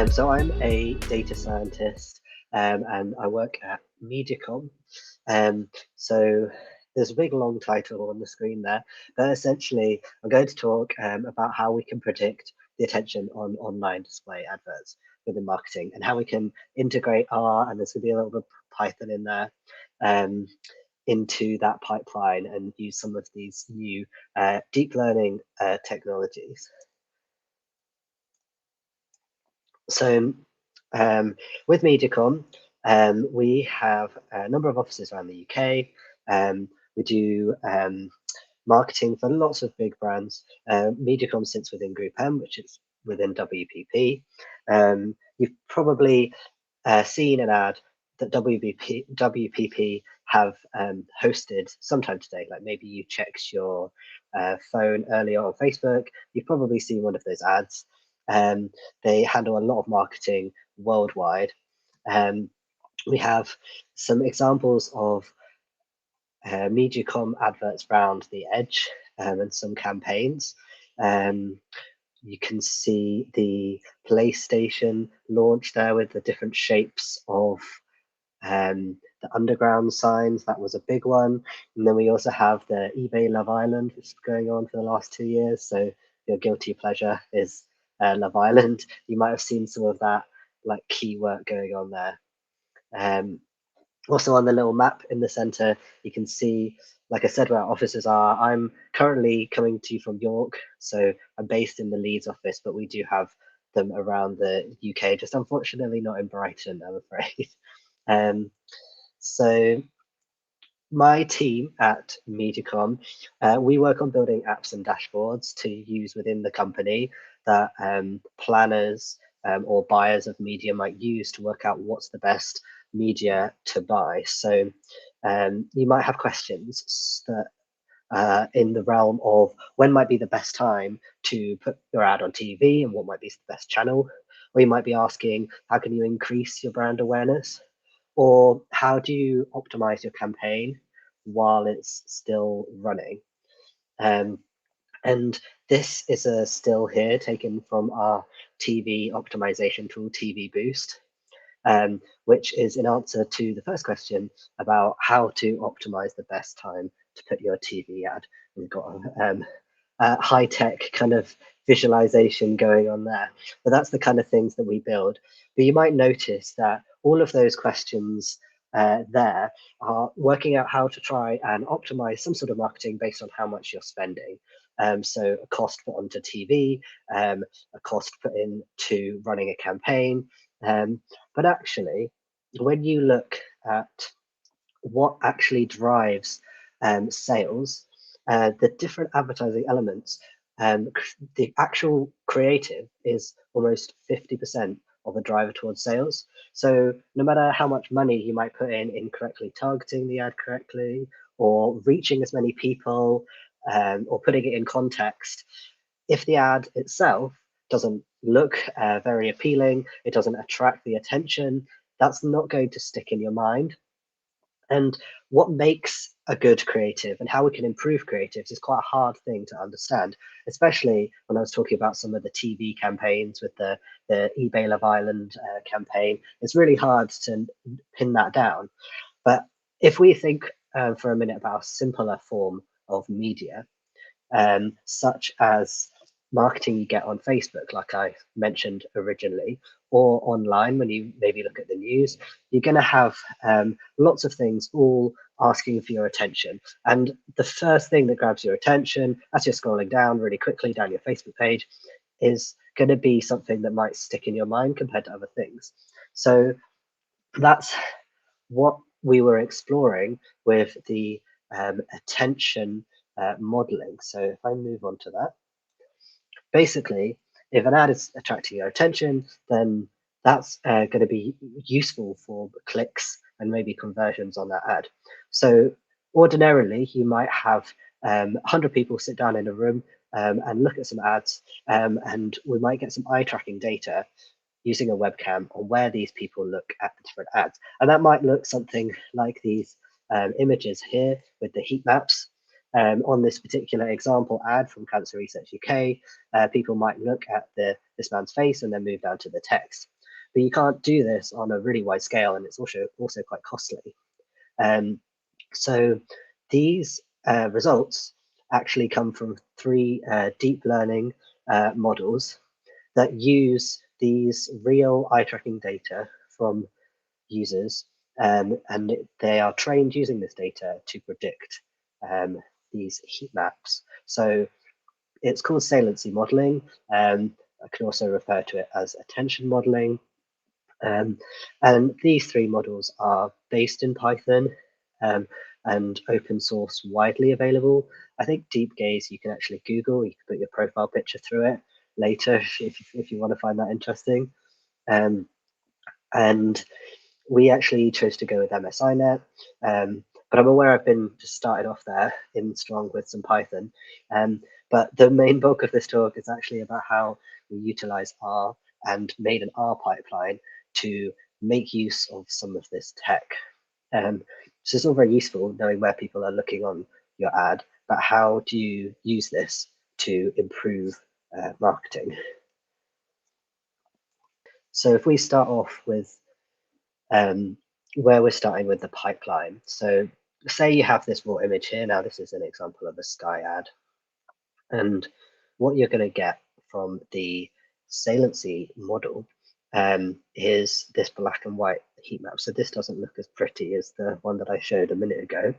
So I'm a data scientist and I work at Mediacom. So there's a big long title on the screen there, but essentially I'm going to talk about how we can predict the attention on online display adverts within marketing and how we can integrate R, and there's going to be a little bit of Python in there, into that pipeline and use some of these new deep learning technologies. So with Mediacom, we have a number of offices around the UK. We do marketing for lots of big brands. Mediacom sits within Group M, which is within WPP. You've probably seen an ad that WPP have hosted sometime today. Like maybe you checked your phone earlier on Facebook. You've probably seen one of those ads. They handle a lot of marketing worldwide. We have some examples of Mediacom adverts around the edge and some campaigns. You can see the PlayStation launch there with the different shapes of the underground signs. That was a big one. And then we also have the eBay Love Island, which is going on for the last 2 years. So your guilty pleasure is Love Island. You might have seen some of that like key work going on there. Also on the little map in the center, you can see, like I said, where our offices are. I'm currently coming to you from York, so I'm based in the Leeds office, but we do have them around the UK, just unfortunately not in Brighton, I'm afraid. So my team at Mediacom, we work on building apps and dashboards to use within the company that planners or buyers of media might use to work out what's the best media to buy. So you might have questions that in the realm of when might be the best time to put your ad on TV and what might be the best channel. Or you might be asking, how can you increase your brand awareness? Or how do you optimize your campaign while it's still running? And this is a still here taken from our TV optimization tool, TV Boost, which is an answer to the first question about how to optimize the best time to put your TV ad. We've got a high-tech kind of visualization going on there, but that's the kind of things that we build. But you might notice that all of those questions there are working out how to try and optimize some sort of marketing based on how much you're spending. So a cost put onto TV, a cost put into running a campaign. But actually, when you look at what actually drives sales, the different advertising elements, the actual creative is almost 50% of a driver towards sales. So no matter how much money you might put in correctly targeting the ad correctly, or reaching as many people, or putting it in context, if the ad itself doesn't look very appealing, it doesn't attract the attention, that's not going to stick in your mind. And what makes a good creative and how we can improve creatives is quite a hard thing to understand, especially when I was talking about some of the TV campaigns with the eBay Love Island campaign. It's really hard to pin that down. But if we think for a minute about a simpler form of media, such as marketing you get on Facebook, like I mentioned originally, or online when you maybe look at the news, you're going to have lots of things all asking for your attention. And the first thing that grabs your attention as you're scrolling down really quickly down your Facebook page is going to be something that might stick in your mind compared to other things. So that's what we were exploring with the attention modeling. So if I move on to that, basically, if an ad is attracting your attention, then that's going to be useful for clicks and maybe conversions on that ad. So ordinarily, you might have 100 people sit down in a room and look at some ads, and we might get some eye tracking data using a webcam on where these people look at the different ads. And that might look something like these images here with the heat maps. On this particular example ad from Cancer Research UK, people might look at this man's face and then move down to the text. But you can't do this on a really wide scale, and it's also quite costly. So these results actually come from three deep learning models that use these real eye tracking data from users, and they are trained using this data to predict these heat maps. So it's called saliency modeling. I can also refer to it as attention modeling. And these three models are based in Python and open source, widely available. I think Deep Gaze you can actually Google. You can put your profile picture through it later if you want to find that interesting. And we actually chose to go with MSINet, but I'm aware I've been just started off there in strong with some Python. But the main bulk of this talk is actually about how we utilize R and made an R pipeline to make use of some of this tech. So it's all very useful knowing where people are looking on your ad, but how do you use this to improve marketing? So if we start off with where we're starting with the pipeline. So say you have this raw image here. Now this is an example of a Sky ad. And what you're going to get from the saliency model is this black and white heat map. So this doesn't look as pretty as the one that I showed a minute ago.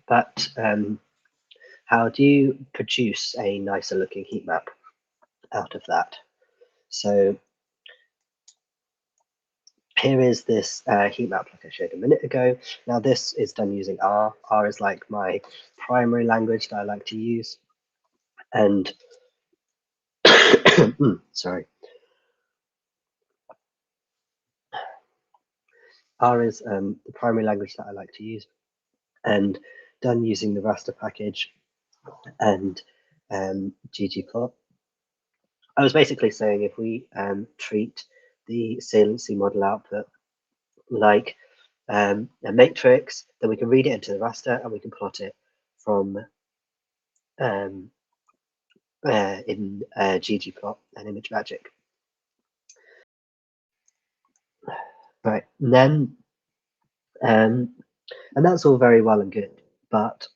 But how do you produce a nicer looking heat map out of that? So here is this heat map like I showed a minute ago. Now this is done using R. R is like my primary language that I like to use. And sorry. R is the primary language that I like to use, and done using the raster package and ggplot. I was basically saying if we treat the saliency model output like a matrix, then we can read it into the raster and we can plot it from in ggplot and ImageMagick. Right, and then and that's all very well and good, but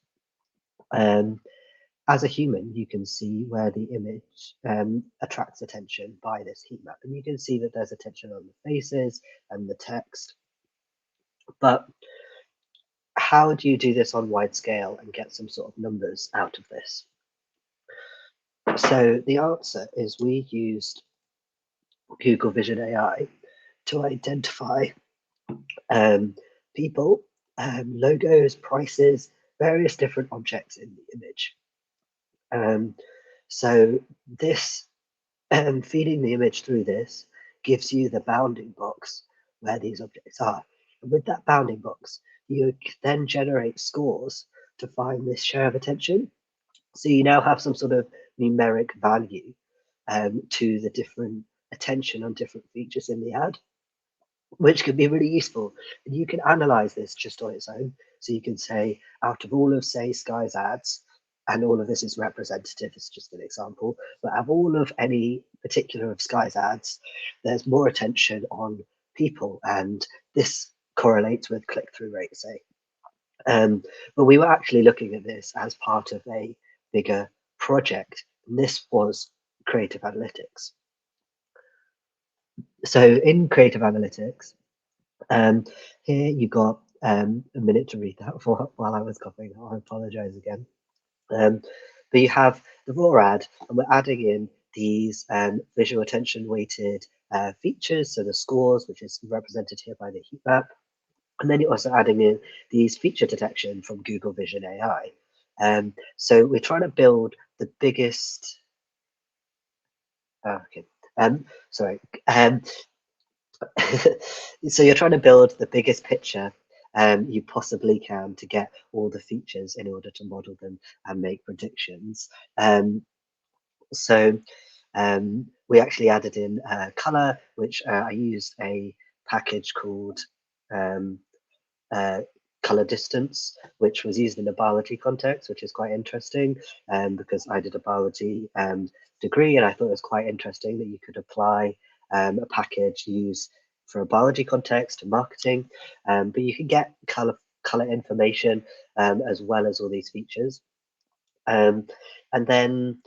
as a human, you can see where the image attracts attention by this heat map, and you can see that there's attention on the faces and the text. But how do you do this on wide scale and get some sort of numbers out of this? So the answer is we used Google Vision AI to identify people, logos, prices, various different objects in the image. So this feeding the image through this gives you the bounding box where these objects are. And with that bounding box, you then generate scores to find this share of attention. So you now have some sort of numeric value to the different attention on different features in the ad, which could be really useful. And you can analyze this just on its own. So you can say, out of all of, say, Sky's ads, and all of this is representative, it's just an example, but of all of any particular of Sky's ads, there's more attention on people, and this correlates with click-through rate, say. But we were actually looking at this as part of a bigger project, and this was creative analytics. So in creative analytics, here you got a minute to read that while I was coughing. I apologize again. But you have the raw ad, and we're adding in these visual attention weighted features, so the scores, which is represented here by the heat map. And then you're also adding in these feature detection from Google Vision AI. So we're trying to build the biggest. Okay. Sorry. So you're trying to build the biggest picture you possibly can to get all the features in order to model them and make predictions. So we actually added in color, which I used a package called color distance, which was used in a biology context, which is quite interesting, because I did a biology degree, and I thought it was quite interesting that you could apply a package used for a biology context to marketing, but you can get color information as well as all these features. And then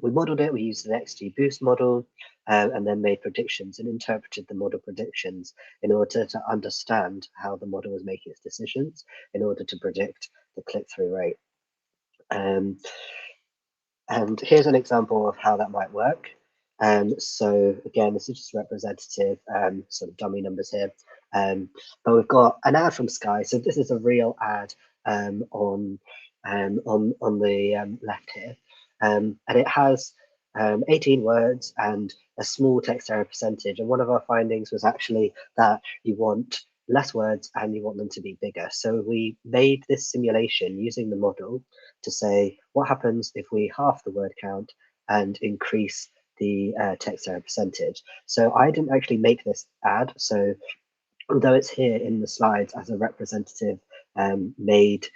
we modeled it. We used an XGBoost model, and then made predictions and interpreted the model predictions in order to understand how the model was making its decisions in order to predict the click-through rate. And here's an example of how that might work. So again, this is just representative sort of dummy numbers here. But we've got an ad from Sky. So this is a real ad on the left here. And it has 18 words and a small text error percentage. And one of our findings was actually that you want less words and you want them to be bigger. So we made this simulation using the model to say what happens if we half the word count and increase the text error percentage. So I didn't actually make this ad. So although it's here in the slides as a representative made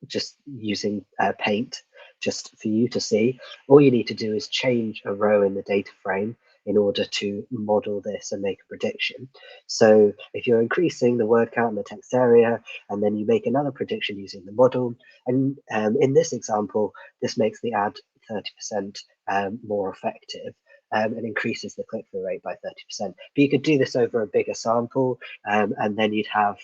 just using paint just for you to see, all you need to do is change a row in the data frame in order to model this and make a prediction. So if you're increasing the word count in the text area, and then you make another prediction using the model, and in this example, this makes the ad 30% more effective. And increases the click-through rate by 30%. But you could do this over a bigger sample, and then you'd have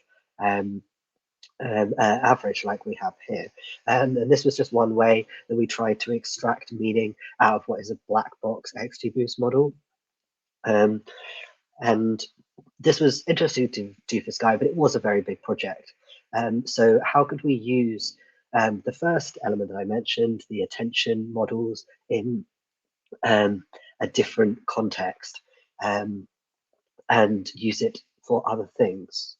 average like we have here. And this was just one way that we tried to extract meaning out of what is a black box XGBoost model. And this was interesting to do for Sky, but it was a very big project. So how could we use the first element that I mentioned, the attention models, in a different context, and use it for other things?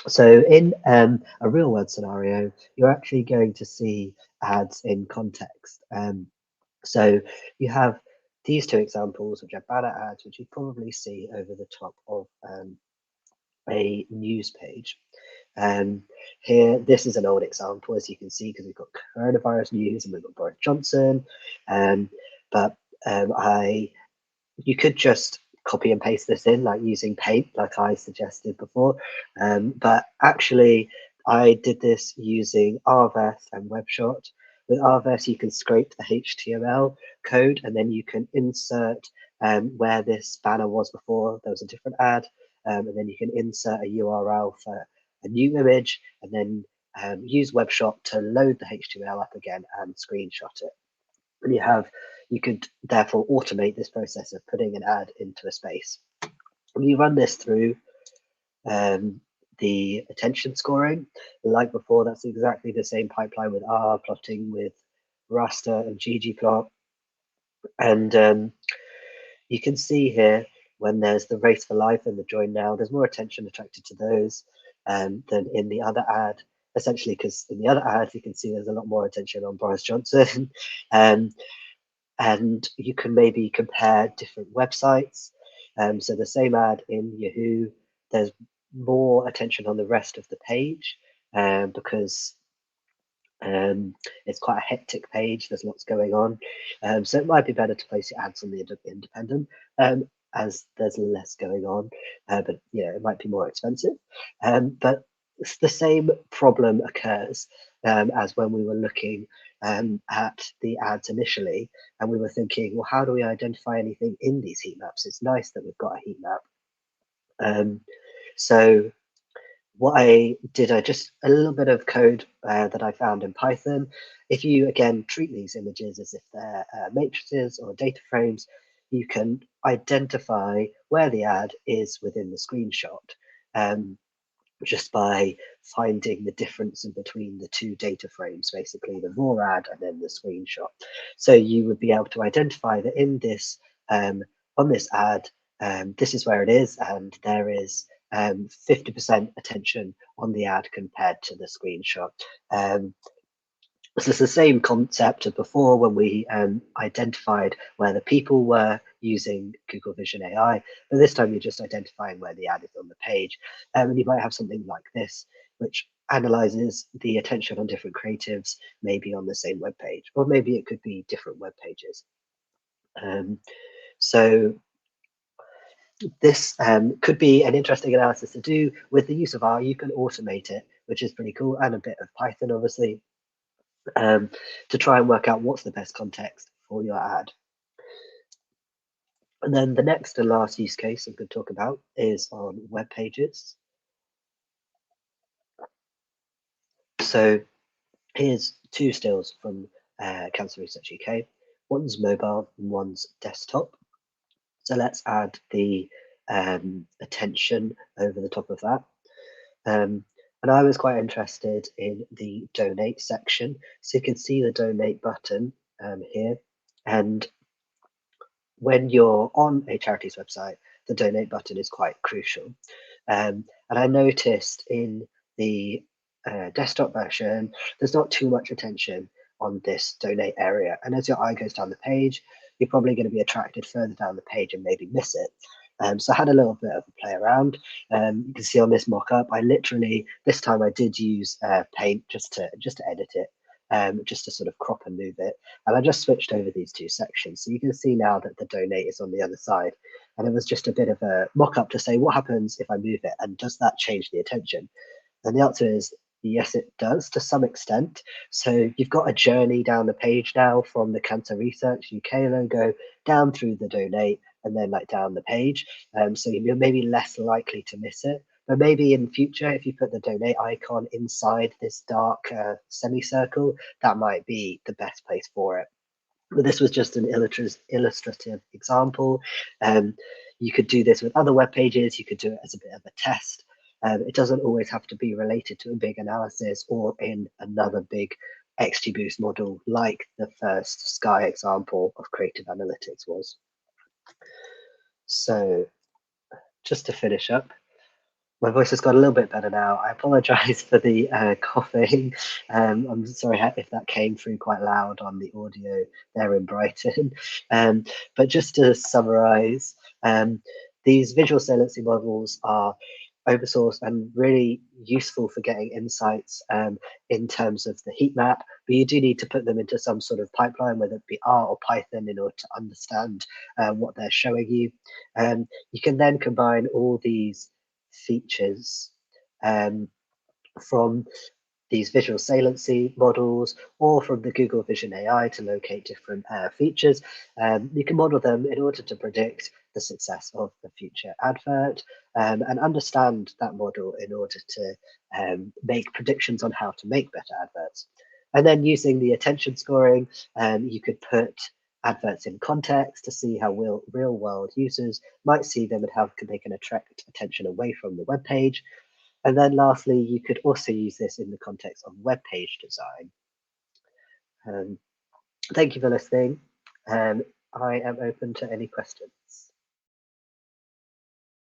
So in a real world scenario, you're actually going to see ads in context. So you have these two examples, which are banner ads, which you probably see over the top of a news page. Here, this is an old example, as you can see, because we've got coronavirus news and we've got Boris Johnson. But you could just copy and paste this in, like using paint, like I suggested before. But actually, I did this using Adverts and WebShot. With Adverts, you can scrape the HTML code, and then you can insert where this banner was before. There was a different ad, and then you can insert a URL for a new image, and then use WebShot to load the HTML up again and screenshot it. And you could therefore automate this process of putting an ad into a space. When you run this through the attention scoring, like before, that's exactly the same pipeline with R plotting with raster and ggplot. And you can see here when there's the race for life and the join now, there's more attention attracted to those than in the other ad, essentially because in the other ad, you can see there's a lot more attention on Boris Johnson. And you can maybe compare different websites. So the same ad in Yahoo, there's more attention on the rest of the page because it's quite a hectic page. There's lots going on. So it might be better to place your ads on the independent as there's less going on, but it might be more expensive. But the same problem occurs as when we were looking at the ads initially, and we were thinking, well, how do we identify anything in these heat maps? It's nice that we've got a heat map. So what I did, I just a little bit of code that I found in Python. If you, again, treat these images as if they're matrices or data frames, you can identify where the ad is within the screenshot just by finding the difference in between the two data frames, basically the raw ad and then the screenshot. So you would be able to identify that in this, on this ad, this is where it is, and there is 50% attention on the ad compared to the screenshot. So it's the same concept of before when we identified where the people were using Google Vision AI, but this time you're just identifying where the ad is on the page. And you might have something like this, which analyzes the attention on different creatives, maybe on the same web page, or maybe it could be different web pages. So this could be an interesting analysis to do. With the use of R, you can automate it, which is pretty cool, and a bit of Python, obviously, to try and work out what's the best context for your ad. And then the next and last use case I'm going to talk about is on web pages. So here's two stills from Cancer Research UK. One's mobile and one's desktop. So let's add the attention over the top of that. And I was quite interested in the donate section. So you can see the donate button here. And when you're on a charity's website, the donate button is quite crucial. And I noticed in the desktop version, there's not too much attention on this donate area. And as your eye goes down the page, you're probably going to be attracted further down the page and maybe miss it. So I had a little bit of a play around. You can see on this mock-up, I literally, this time I did use Paint just to edit it, just to sort of crop and move it. And I just switched over these two sections. So you can see now that the donate is on the other side. And it was just a bit of a mock-up to say, what happens if I move it? And does that change the attention? And the answer is yes, it does to some extent. So you've got a journey down the page now from the Cancer Research UK logo down through the donate and then like down the page. So you're maybe less likely to miss it. But maybe in future, if you put the donate icon inside this dark semicircle, that might be the best place for it. But this was just an illustrative example. You could do this with other web pages. You could do it as a bit of a test. It doesn't always have to be related to a big analysis or in another big XGBoost model like the first Sky example of creative analytics was. So just to finish up, my voice has got a little bit better now. I apologize for the coughing. I'm sorry if that came through quite loud on the audio there in Brighton. But just to summarize, these visual saliency models are open source and really useful for getting insights in terms of the heat map, but you do need to put them into some sort of pipeline, whether it be R or Python, in order to understand what they're showing you. You can then combine all these features from these visual saliency models or from the Google Vision AI to locate different features. You can model them in order to predict the success of the future advert and understand that model in order to make predictions on how to make better adverts. And then using the attention scoring, you could put adverts in context to see how real world users might see them and how they can attract attention away from the web page. And then lastly, you could also use this in the context of web page design. Thank you for listening. I am open to any questions.